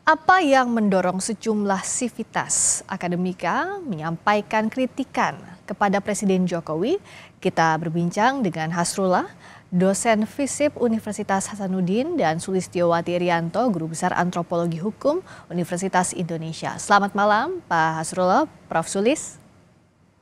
Apa yang mendorong sejumlah sivitas akademika menyampaikan kritikan kepada Presiden Jokowi? Kita berbincang dengan Hasrullah, dosen FISIP Universitas Hasanuddin, dan Sulistiowati Rianto, Guru Besar Antropologi Hukum Universitas Indonesia. Selamat malam Pak Hasrullah, Prof. Sulis.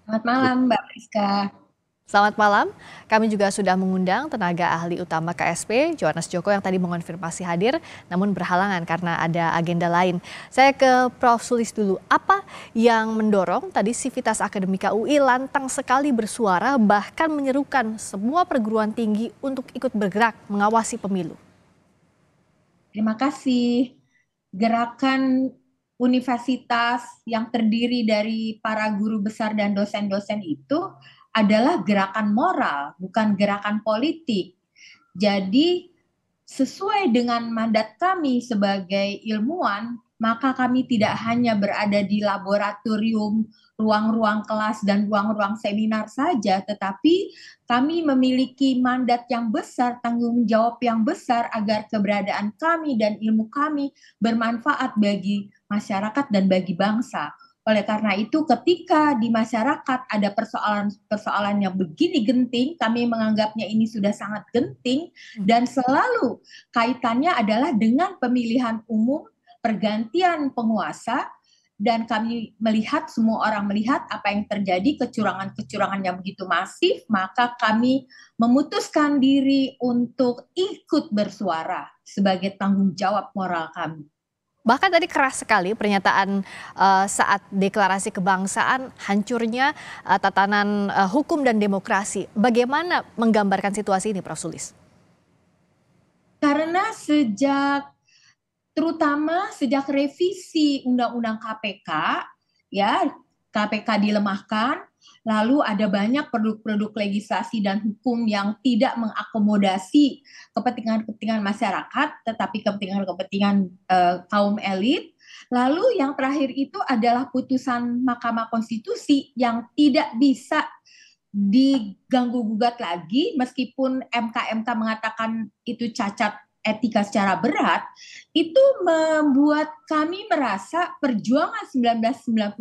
Selamat malam, Mbak Priska. Selamat malam, kami juga sudah mengundang tenaga ahli utama KSP, Johannes Joko, yang tadi mengonfirmasi hadir namun berhalangan karena ada agenda lain. Saya ke Prof. Sulis dulu, apa yang mendorong tadi Sivitas Akademika UI lantang sekali bersuara bahkan menyerukan semua perguruan tinggi untuk ikut bergerak mengawasi pemilu? Terima kasih. Gerakan universitas yang terdiri dari para guru besar dan dosen-dosen itu adalah gerakan moral, bukan gerakan politik. Jadi, sesuai dengan mandat kami sebagai ilmuwan, maka kami tidak hanya berada di laboratorium, ruang-ruang kelas, dan ruang-ruang seminar saja, tetapi kami memiliki mandat yang besar, tanggung jawab yang besar agar keberadaan kami dan ilmu kami bermanfaat bagi masyarakat dan bagi bangsa. Oleh karena itu, ketika di masyarakat ada persoalan-persoalan yang begini genting, kami menganggapnya ini sudah sangat genting, dan selalu kaitannya adalah dengan pemilihan umum, pergantian penguasa, dan kami melihat, semua orang melihat apa yang terjadi, kecurangan-kecurangan yang begitu masif, maka kami memutuskan diri untuk ikut bersuara sebagai tanggung jawab moral kami. Bahkan tadi keras sekali pernyataan saat deklarasi kebangsaan, hancurnya tatanan hukum dan demokrasi. Bagaimana menggambarkan situasi ini, Prof. Sulis? Karena terutama sejak revisi Undang-Undang KPK, ya, KPK dilemahkan, lalu ada banyak produk-produk legislasi dan hukum yang tidak mengakomodasi kepentingan-kepentingan masyarakat, tetapi kepentingan-kepentingan kaum elit. Lalu yang terakhir itu adalah putusan Mahkamah Konstitusi yang tidak bisa diganggu-gugat lagi, meskipun MK mengatakan itu cacat etika secara berat. Itu membuat kami merasa perjuangan 1998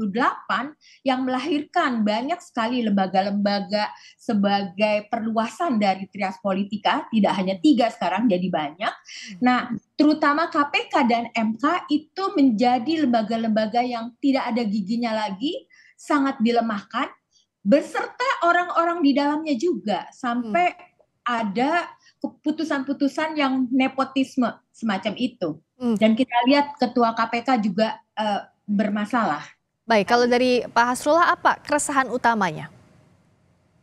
yang melahirkan banyak sekali lembaga-lembaga sebagai perluasan dari trias politika, tidak hanya 3 sekarang jadi banyak. Nah, terutama KPK dan MK itu menjadi lembaga-lembaga yang tidak ada giginya lagi, sangat dilemahkan, beserta orang-orang di dalamnya juga, sampai ada keputusan-putusan yang nepotisme semacam itu. Dan kita lihat ketua KPK juga bermasalah. Baik, kalau dari Pak Hasrullah, apa keresahan utamanya?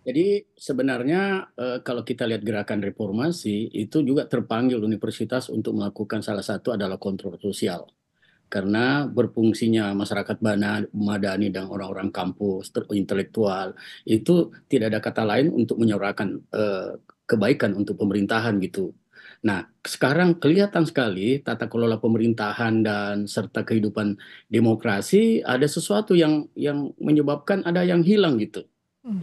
Jadi sebenarnya kalau kita lihat gerakan reformasi itu juga terpanggil universitas untuk melakukan, salah satu adalah kontrol sosial. Karena berfungsinya masyarakat madani dan orang-orang kampus, intelektual, itu tidak ada kata lain untuk menyuarakan kebaikan untuk pemerintahan gitu. Nah, sekarang kelihatan sekali tata kelola pemerintahan dan serta kehidupan demokrasi ada sesuatu yang menyebabkan ada yang hilang gitu.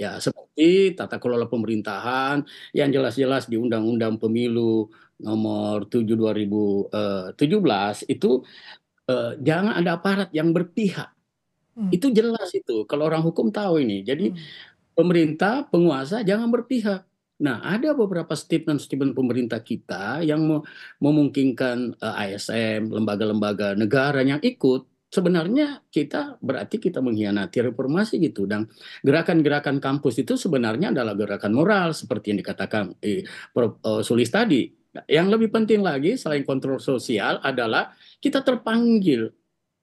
Ya, seperti tata kelola pemerintahan yang jelas-jelas di Undang-Undang Pemilu nomor 7 2017 itu jangan ada aparat yang berpihak. Itu jelas itu. Kalau orang hukum tahu ini. Jadi pemerintah, penguasa jangan berpihak. Nah, ada beberapa statement-statement pemerintah kita yang memungkinkan ASN, lembaga-lembaga negara yang ikut. Sebenarnya berarti kita mengkhianati reformasi gitu. Dan gerakan-gerakan kampus itu sebenarnya adalah gerakan moral seperti yang dikatakan Prof. Sulis tadi. Yang lebih penting lagi selain kontrol sosial adalah kita terpanggil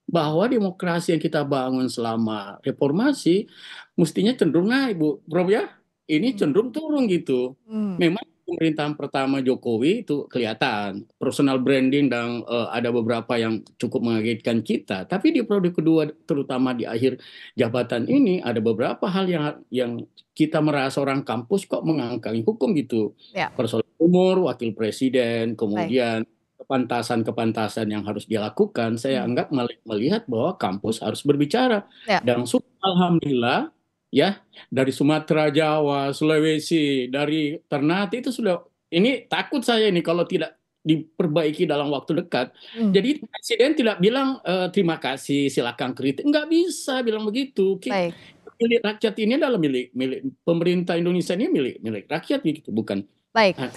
bahwa demokrasi yang kita bangun selama reformasi mestinya cenderung naik, Bu. Prof ya, ini cenderung turun gitu. Memang pemerintahan pertama Jokowi itu kelihatan personal branding dan ada beberapa yang cukup mengagetkan kita. Tapi di periode kedua, terutama di akhir jabatan ini, ada beberapa hal yang kita merasa orang kampus kok mengangkangi hukum gitu. Ya. Persoalan umur, wakil presiden, Baik. kemudian kepantasan-kepantasan yang harus dia lakukan, saya anggap melihat bahwa kampus harus berbicara. Ya. Dan alhamdulillah ya, dari Sumatera, Jawa, Sulawesi, dari Ternate itu sudah, ini takut saya ini kalau tidak diperbaiki dalam waktu dekat. Hmm. Jadi presiden tidak bilang terima kasih, silakan kritik, nggak bisa bilang begitu. Baik. Milik rakyat ini adalah milik pemerintah Indonesia, ini milik rakyat gitu, bukan. Baik. Ah,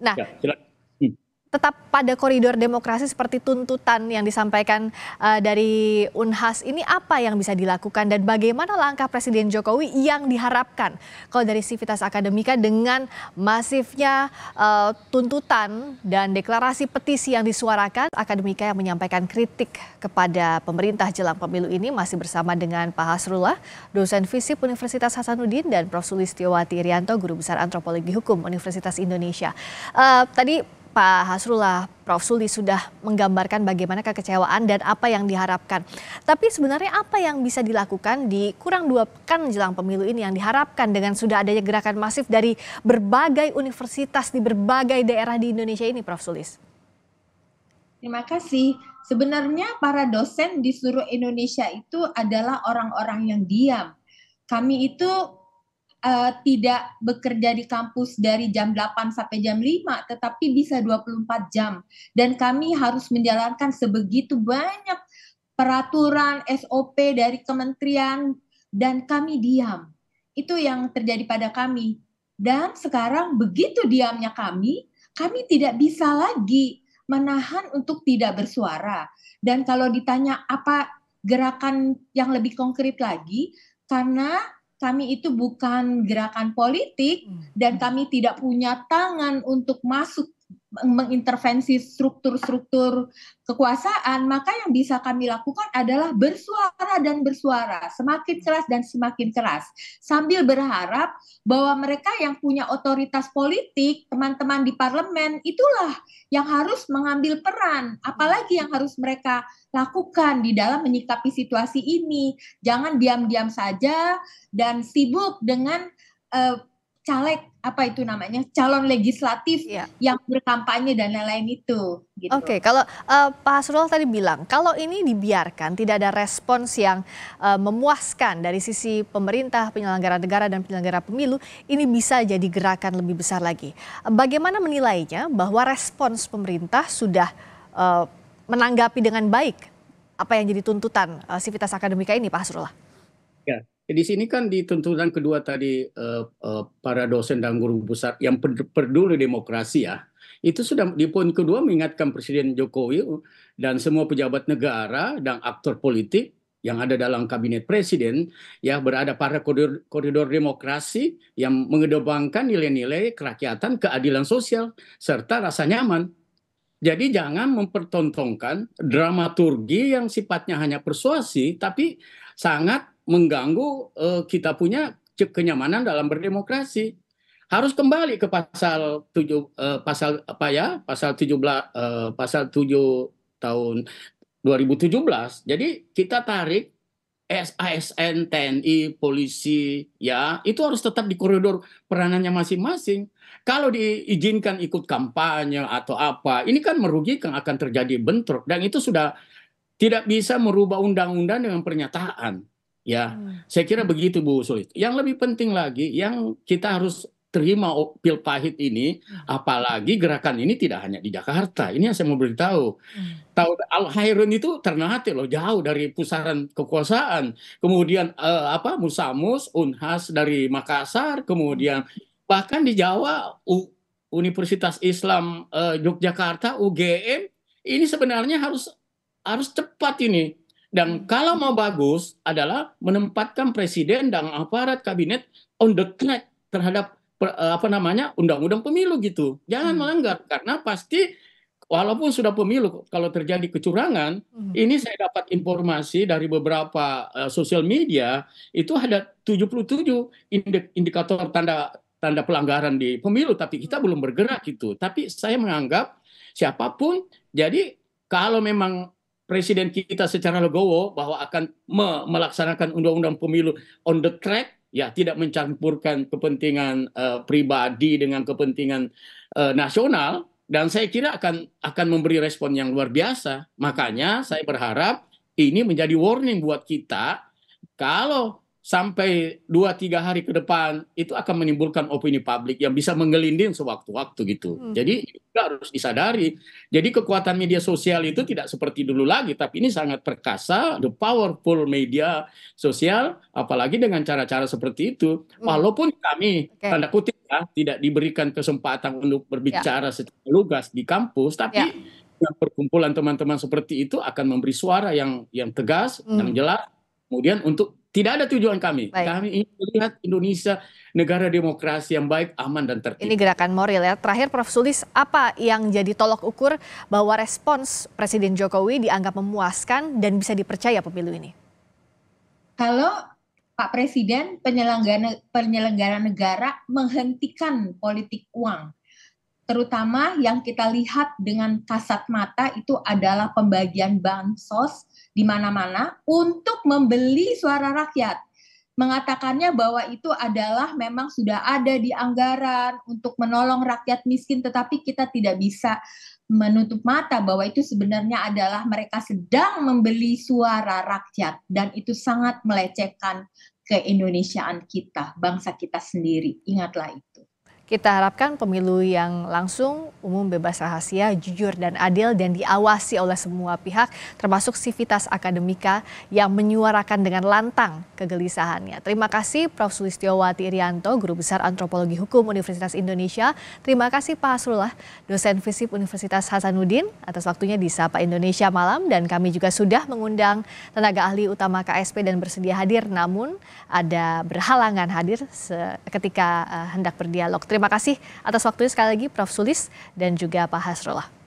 Nah, ya, silakan. tetap pada koridor demokrasi seperti tuntutan yang disampaikan dari Unhas ini, apa yang bisa dilakukan dan bagaimana langkah Presiden Jokowi yang diharapkan kalau dari Civitas Akademika dengan masifnya tuntutan dan deklarasi petisi yang disuarakan, Akademika yang menyampaikan kritik kepada pemerintah jelang pemilu ini masih bersama dengan Pak Hasrullah, dosen FISIP Universitas Hasanuddin, dan Prof. Sulistiowati Irianto, Guru Besar Antropologi Hukum Universitas Indonesia. Tadi Pak Hasrullah, Prof. Suli sudah menggambarkan bagaimana kekecewaan dan apa yang diharapkan. Tapi sebenarnya apa yang bisa dilakukan di kurang 2 pekan jelang pemilu ini yang diharapkan dengan sudah adanya gerakan masif dari berbagai universitas di berbagai daerah di Indonesia ini, Prof. Sulis? Terima kasih. Sebenarnya para dosen di seluruh Indonesia itu adalah orang-orang yang diam. Kami itu tidak bekerja di kampus dari jam 8 sampai jam 5, tetapi bisa 24 jam. Dan kami harus menjalankan sebegitu banyak peraturan SOP dari kementerian, dan kami diam. Itu yang terjadi pada kami. Dan sekarang begitu diamnya kami tidak bisa lagi menahan untuk tidak bersuara. Dan kalau ditanya apa gerakan yang lebih konkret lagi, karena kami itu bukan gerakan politik dan kami tidak punya tangan untuk masuk mengintervensi struktur-struktur kekuasaan, maka yang bisa kami lakukan adalah bersuara dan bersuara, semakin keras dan semakin keras, sambil berharap bahwa mereka yang punya otoritas politik, teman-teman di parlemen, itulah yang harus mengambil peran, apalagi yang harus mereka lakukan di dalam menyikapi situasi ini. Jangan diam-diam saja dan sibuk dengan caleg, apa itu namanya, calon legislatif yang berkampanye dan lain-lain itu. Gitu. Oke, kalau Pak Hasrullah tadi bilang, kalau ini dibiarkan tidak ada respons yang memuaskan dari sisi pemerintah, penyelenggara negara dan penyelenggara pemilu, ini bisa jadi gerakan lebih besar lagi. Bagaimana menilainya bahwa respons pemerintah sudah menanggapi dengan baik apa yang jadi tuntutan Civitas Akademika ini, Pak Hasrullah? Ya, di sini kan di tuntutan kedua tadi para dosen dan guru besar yang peduli demokrasi ya, itu sudah di poin kedua mengingatkan Presiden Jokowi dan semua pejabat negara dan aktor politik yang ada dalam kabinet presiden ya berada pada koridor demokrasi yang mengedepankan nilai-nilai kerakyatan, keadilan sosial serta rasa nyaman. Jadi jangan mempertontonkan dramaturgi yang sifatnya hanya persuasi tapi sangat mengganggu kita punya kenyamanan dalam berdemokrasi. Harus kembali ke pasal 7 pasal 7 tahun 2017. Jadi kita tarik ASN, TNI, polisi, ya itu harus tetap di koridor peranannya masing-masing. Kalau diizinkan ikut kampanye atau apa, ini kan merugikan, akan terjadi bentrok, dan itu sudah tidak bisa merubah undang-undang dengan pernyataan. Ya, saya kira begitu Bu Sulit. Yang lebih penting lagi, yang kita harus terima pil pahit ini, apalagi gerakan ini tidak hanya di Jakarta. Ini yang saya mau beritahu. Tahu Al-Khairun itu Ternate loh, jauh dari pusaran kekuasaan. Kemudian Musamus, Unhas dari Makassar, kemudian bahkan di Jawa Universitas Islam Yogyakarta UGM ini sebenarnya harus cepat ini. Dan kalau mau bagus adalah menempatkan presiden dan aparat kabinet on the track terhadap undang-undang pemilu gitu. Jangan melanggar, karena pasti walaupun sudah pemilu, kalau terjadi kecurangan, ini saya dapat informasi dari beberapa sosial media, itu ada 77 indikator tanda pelanggaran di pemilu, tapi kita belum bergerak gitu. Tapi saya menganggap siapapun, jadi kalau memang Presiden kita secara legowo bahwa akan melaksanakan undang-undang pemilu on the track, ya tidak mencampurkan kepentingan pribadi dengan kepentingan nasional, dan saya kira akan memberi respon yang luar biasa. Makanya saya berharap ini menjadi warning buat kita, kalau sampai 2-3 hari ke depan itu akan menimbulkan opini publik yang bisa menggelinding sewaktu-waktu gitu. Jadi juga harus disadari. Jadi kekuatan media sosial itu tidak seperti dulu lagi, tapi ini sangat perkasa, the powerful media sosial, apalagi dengan cara-cara seperti itu. Walaupun kami, tanda kutip ya, tidak diberikan kesempatan untuk berbicara secara lugas di kampus, tapi perkumpulan teman-teman seperti itu akan memberi suara yang tegas, yang jelas. Kemudian tidak ada tujuan kami. Kami ingin melihat Indonesia negara demokrasi yang baik, aman, dan tertib. Ini gerakan moral ya. Terakhir Prof. Sulis, apa yang jadi tolok ukur bahwa respons Presiden Jokowi dianggap memuaskan dan bisa dipercaya pemilu ini? Kalau Pak Presiden penyelenggara negara menghentikan politik uang, terutama yang kita lihat dengan kasat mata itu adalah pembagian bansos di mana-mana untuk membeli suara rakyat. Mengatakannya bahwa itu adalah memang sudah ada di anggaran untuk menolong rakyat miskin, tetapi kita tidak bisa menutup mata bahwa itu sebenarnya adalah mereka sedang membeli suara rakyat, dan itu sangat melecehkan keindonesiaan kita, bangsa kita sendiri. Ingatlah itu. Kita harapkan pemilu yang langsung, umum, bebas rahasia, jujur dan adil, dan diawasi oleh semua pihak, termasuk sivitas akademika yang menyuarakan dengan lantang kegelisahannya. Terima kasih Prof. Sulistiowati Irianto, Guru Besar Antropologi Hukum Universitas Indonesia. Terima kasih Pak Hasrullah, dosen FISIP Universitas Hasanuddin, atas waktunya di Sapa Indonesia Malam. Dan kami juga sudah mengundang tenaga ahli utama KSP dan bersedia hadir, namun ada berhalangan hadir ketika hendak berdialog. Terima kasih atas waktunya sekali lagi Prof. Sulis dan juga Pak Hasrullah.